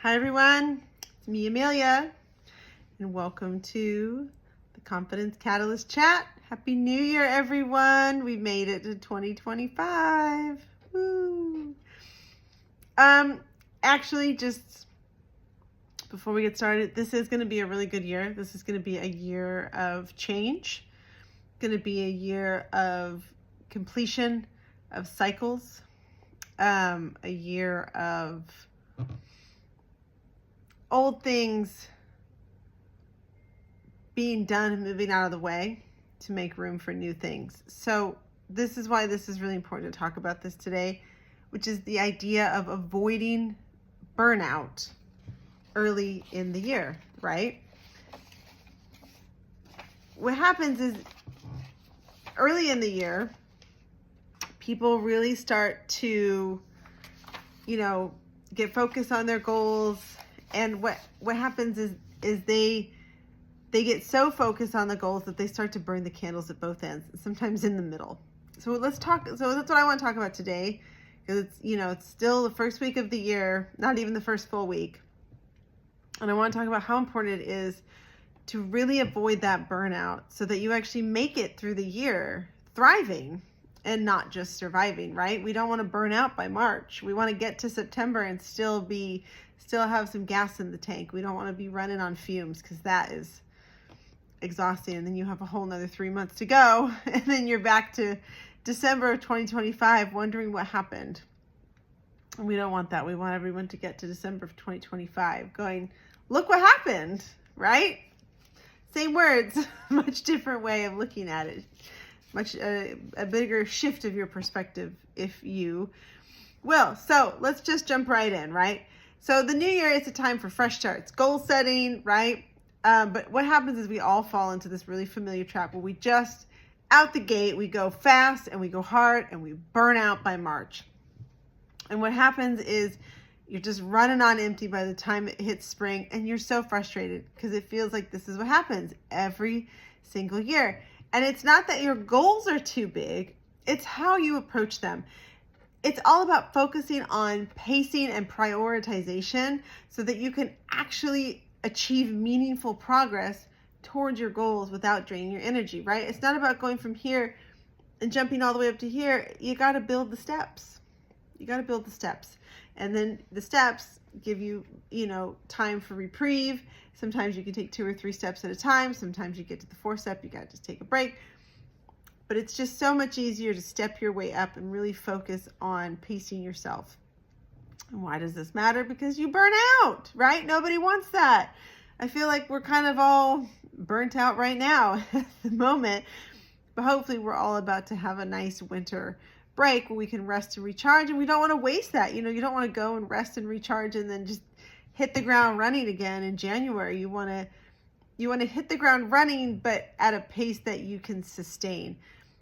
Hi everyone, it's me Amelia, and welcome to the Confidence Catalyst Chat. Happy New Year everyone, we made it to 2025. Woo! Actually, just before we get started, this is going to be a really good year. This is going to be a year of change, going to be a year of completion of cycles, a year of old things being done and moving out of the way to make room for new things. So this is why this is really important to talk about this today, which is the idea of avoiding burnout early in the year, right? What happens is early in the year, people really start to, get focused on their goals. And what happens is they get so focused on the goals that they start to burn the candles at both ends, sometimes in the middle. So that's what I want to talk about today, because it's still the first week of the year, not even the first full week. And I want to talk about how important it is to really avoid that burnout so that you actually make it through the year thriving and not just surviving, right? We don't want to burn out by March. We want to get to September and still have some gas in the tank. We don't want to be running on fumes, because that is exhausting. And then you have a whole nother 3 months to go. And then you're back to December of 2025 wondering what happened. And we don't want that. We want everyone to get to December of 2025 going, look what happened, right? Same words, much different way of looking at it. Much a bigger shift of your perspective, if you will. So let's just jump right in, right? So the new year is a time for fresh starts, goal setting, right? But what happens is we all fall into this really familiar trap where we just, out the gate, we go fast and we go hard and we burn out by March. And what happens is you're just running on empty by the time it hits spring, and you're so frustrated because it feels like this is what happens every single year. And it's not that your goals are too big, it's how you approach them. It's all about focusing on pacing and prioritization so that you can actually achieve meaningful progress towards your goals without draining your energy, right? It's not about going from here and jumping all the way up to here. You got to build the steps. And then the steps give you, time for reprieve. Sometimes you can take 2 or 3 steps at a time. Sometimes you get to the 4th step, you got to just take a break. But it's just so much easier to step your way up and really focus on pacing yourself. And why does this matter? Because you burn out, right? Nobody wants that. I feel like we're kind of all burnt out right now at the moment. But hopefully we're all about to have a nice winter break where we can rest and recharge. And we don't want to waste that. You don't want to go and rest and recharge and then just hit the ground running again in January. You want to hit the ground running, but at a pace that you can sustain.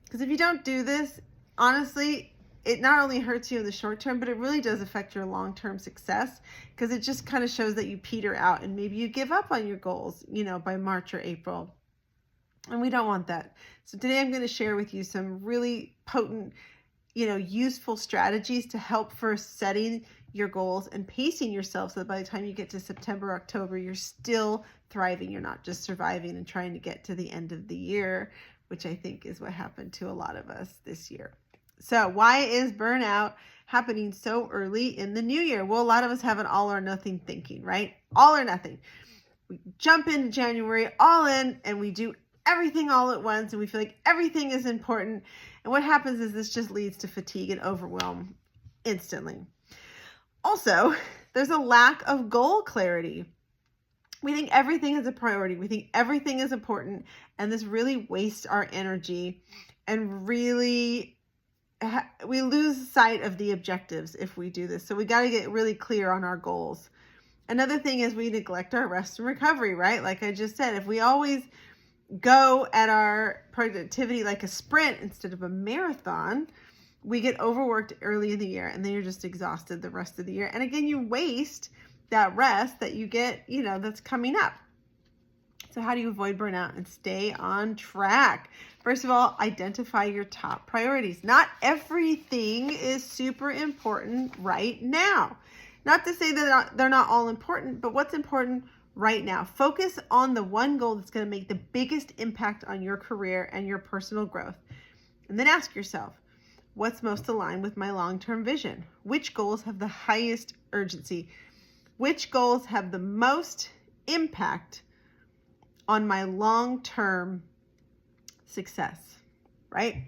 Because if you don't do this, honestly, it not only hurts you in the short term, but it really does affect your long-term success, because it just kind of shows that you peter out and maybe you give up on your goals, by March or April. And we don't want that. So today I'm going to share with you some really potent, useful strategies to help for setting your goals and pacing yourself so that by the time you get to September, October, you're still thriving. You're not just surviving and trying to get to the end of the year, which I think is what happened to a lot of us this year. So why is burnout happening so early in the new year? Well, a lot of us have an all or nothing thinking, right? All or nothing. We jump into January all in and we do everything all at once, and we feel like everything is important. And what happens is this just leads to fatigue and overwhelm instantly. Also, there's a lack of goal clarity. We think everything is a priority. We think everything is important, and this really wastes our energy, and really we lose sight of the objectives if we do this. So we got to get really clear on our goals. Another thing is we neglect our rest and recovery, right? Like I just said, if we always go at our productivity like a sprint instead of a marathon, we get overworked early in the year, and then you're just exhausted the rest of the year. And again, you waste that rest that you get, that's coming up. So how do you avoid burnout and stay on track? First of all, identify your top priorities. Not everything is super important right now. Not to say that they're not all important, but what's important right now? Focus on the one goal that's going to make the biggest impact on your career and your personal growth. And then ask yourself, what's most aligned with my long-term vision? Which goals have the highest urgency? Which goals have the most impact on my long-term success, right?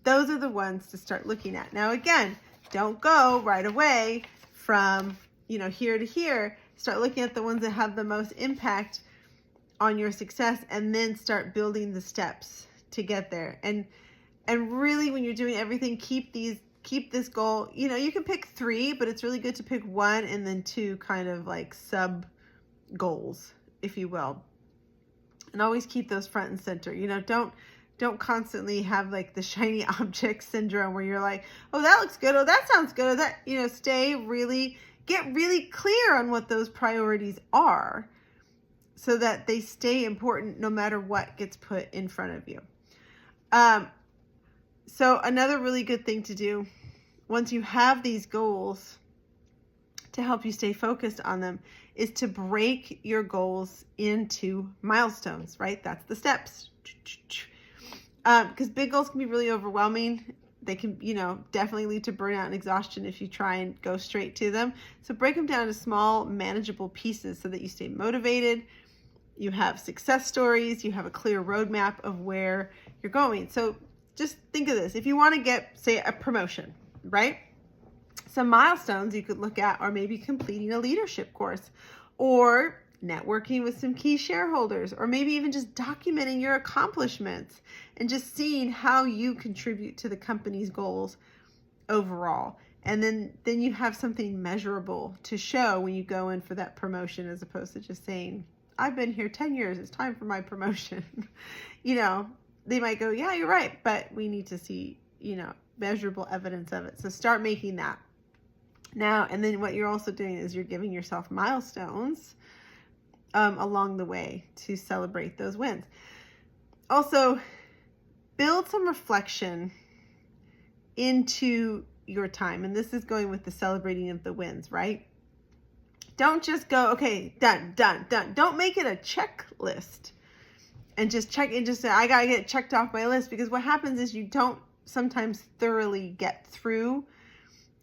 Those are the ones to start looking at. Now, again, don't go right away from, here to here. Start looking at the ones that have the most impact on your success, and then start building the steps to get there. And really, when you're doing everything, keep this goal. You can pick 3, but it's really good to pick 1 and then 2 kind of like sub goals, if you will. And always keep those front and center. Don't constantly have like the shiny object syndrome where you're like, oh, that looks good. Oh, that sounds good. Oh, that, get really clear on what those priorities are so that they stay important no matter what gets put in front of you. So another really good thing to do once you have these goals to help you stay focused on them is to break your goals into milestones, right? That's the steps. Because big goals can be really overwhelming. They can, definitely lead to burnout and exhaustion if you try and go straight to them. So break them down to small, manageable pieces so that you stay motivated. You have success stories. You have a clear roadmap of where you're going. So just think of this. If you want to get, say, a promotion, right? Some milestones you could look at are maybe completing a leadership course, or networking with some key shareholders, or maybe even just documenting your accomplishments and just seeing how you contribute to the company's goals overall. And then you have something measurable to show when you go in for that promotion, as opposed to just saying, I've been here 10 years, it's time for my promotion. They might go, yeah, you're right, but we need to see, measurable evidence of it. So start making that now. And then what you're also doing is you're giving yourself milestones along the way to celebrate those wins. Also, build some reflection into your time. And this is going with the celebrating of the wins, right? Don't just go, okay, done. Don't make it a checklist and just check and just say, I got to get it checked off my list, because what happens is you don't sometimes thoroughly get through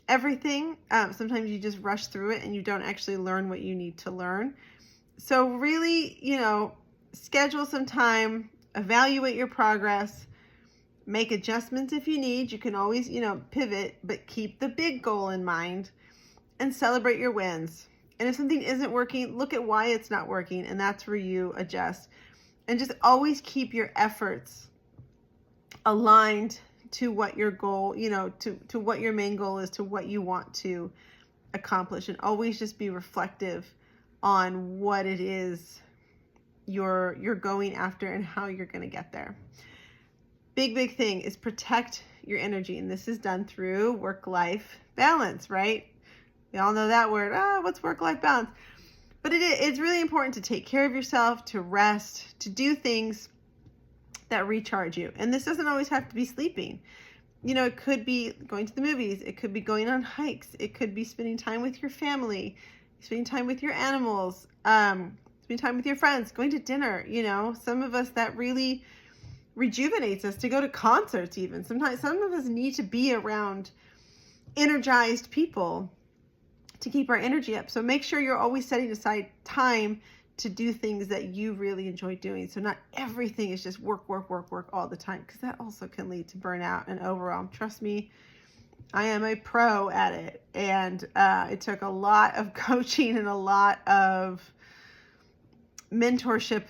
everything. Sometimes you just rush through it and you don't actually learn what you need to learn. So really, schedule some time, evaluate your progress, make adjustments if you need. You can always, pivot, but keep the big goal in mind and celebrate your wins. And if something isn't working, look at why it's not working, and that's where you adjust. And just always keep your efforts aligned to what your goal, to what your main goal is, to what you want to accomplish, and always just be reflective on what it is you're going after and how you're going to get there. Big thing is protect your energy. And this is done through work-life balance, right? We all know that word. What's work-life balance? But it's really important to take care of yourself, to rest, to do things that recharge you. And this doesn't always have to be sleeping. It could be going to the movies. It could be going on hikes. It could be spending time with your family, spending time with your animals, spending time with your friends, going to dinner. Some of us, that really rejuvenates us, to go to concerts even. Sometimes some of us need to be around energized people to keep our energy up. So make sure you're always setting aside time to do things that you really enjoy doing. So not everything is just work all the time, because that also can lead to burnout and overwhelm. Trust me, I am a pro at it. And it took a lot of coaching and a lot of mentorship,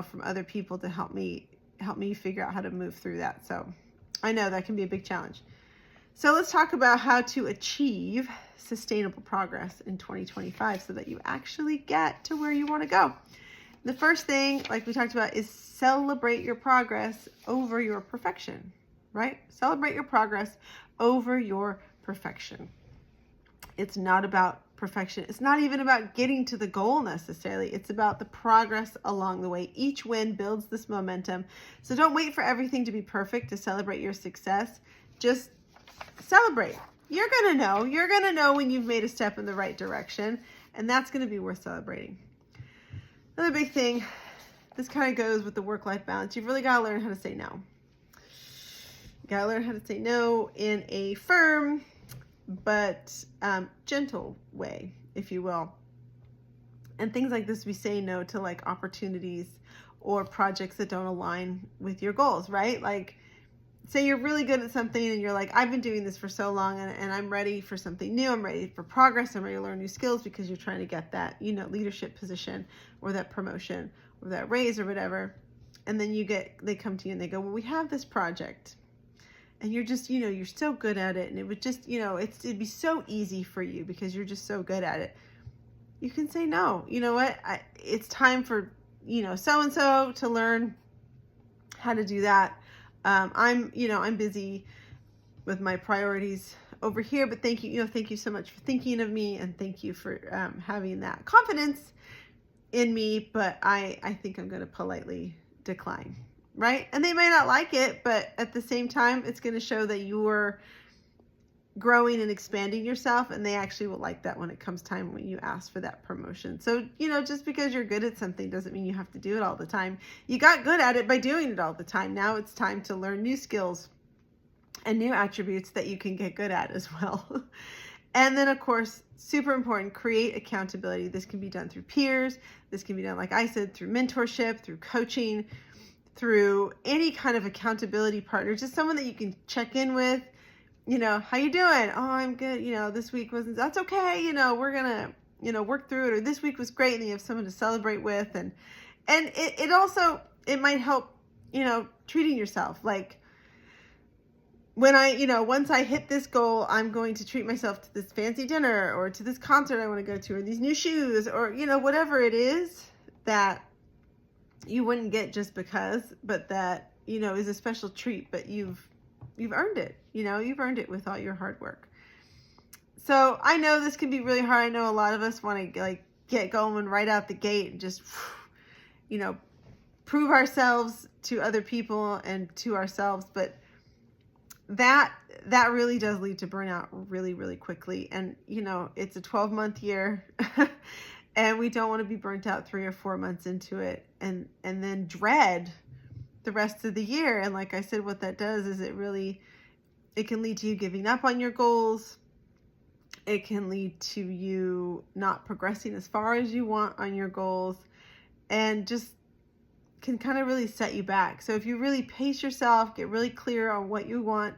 from other people to help me figure out how to move through that. So I know that can be a big challenge. So let's talk about how to achieve sustainable progress in 2025 so that you actually get to where you want to go. The first thing, like we talked about, is celebrate your progress over your perfection, right? Celebrate your progress over your perfection. It's not about perfection. It's not even about getting to the goal necessarily. It's about the progress along the way. Each win builds this momentum. So don't wait for everything to be perfect to celebrate your success. Just celebrate. you're going to know. You're going to know when you've made a step in the right direction, and that's going to be worth celebrating. Another big thing, this kind of goes with the work-life balance. You've really got to learn how to say no. You got to learn how to say no in a firm but gentle way, if you will. And things like this, we say no to like opportunities or projects that don't align with your goals, right? Like, say you're really good at something and you're like, I've been doing this for so long and I'm ready for something new. I'm ready for progress. I'm ready to learn new skills, because you're trying to get that, leadership position or that promotion or that raise or whatever. And then they come to you and they go, well, we have this project. And you're just, you're so good at it. And it would just, it'd be so easy for you because you're just so good at it. You can say, no, you know what? It's time for, so-and-so to learn how to do that. I'm busy with my priorities over here, but thank you so much for thinking of me, and thank you for having that confidence in me, but I think I'm going to politely decline, right? And they may not like it, but at the same time, it's going to show that you're growing and expanding yourself, and they actually will like that when it comes time when you ask for that promotion. So, just because you're good at something doesn't mean you have to do it all the time. You got good at it by doing it all the time. Now it's time to learn new skills and new attributes that you can get good at as well. And then, of course, super important, create accountability. This can be done through peers. This can be done, like I said, through mentorship, through coaching, through any kind of accountability partner, just someone that you can check in with. How you doing? Oh, I'm good. This week that's okay. We're going to, work through it. Or this week was great. And you have someone to celebrate with. And it also, it might help, treating yourself. Like when once I hit this goal, I'm going to treat myself to this fancy dinner or to this concert I want to go to, or these new shoes, or, whatever it is that you wouldn't get just because, but that, is a special treat, but you've earned it. You've earned it with all your hard work. So I know this can be really hard. I know a lot of us want to get going right out the gate and just, prove ourselves to other people and to ourselves. But that really does lead to burnout really, really quickly. And, it's a 12-month year and we don't want to be burnt out 3 or 4 months into it and then dread the rest of the year. And like I said, what that does is it can lead to you giving up on your goals. It can lead to you not progressing as far as you want on your goals, and just can kind of really set you back. So if you really pace yourself, get really clear on what you want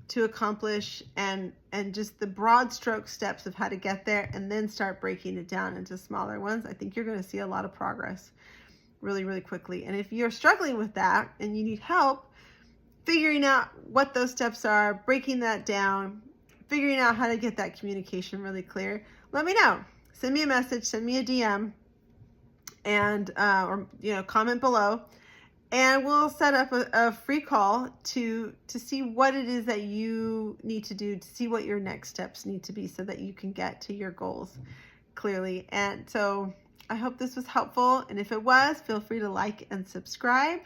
to accomplish and just the broad stroke steps of how to get there, and then start breaking it down into smaller ones, I think you're going to see a lot of progress really, really quickly. And if you're struggling with that and you need help figuring out what those steps are, breaking that down, figuring out how to get that communication really clear, let me know. Send me a message, send me a DM, and or comment below, and we'll set up a free call to see what it is that you need to do, to see what your next steps need to be so that you can get to your goals clearly. And so I hope this was helpful, and if it was, feel free to like and subscribe.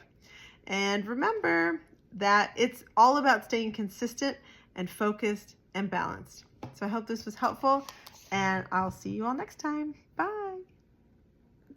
And remember that it's all about staying consistent and focused and balanced. So I hope this was helpful, and I'll see you all next time. Bye.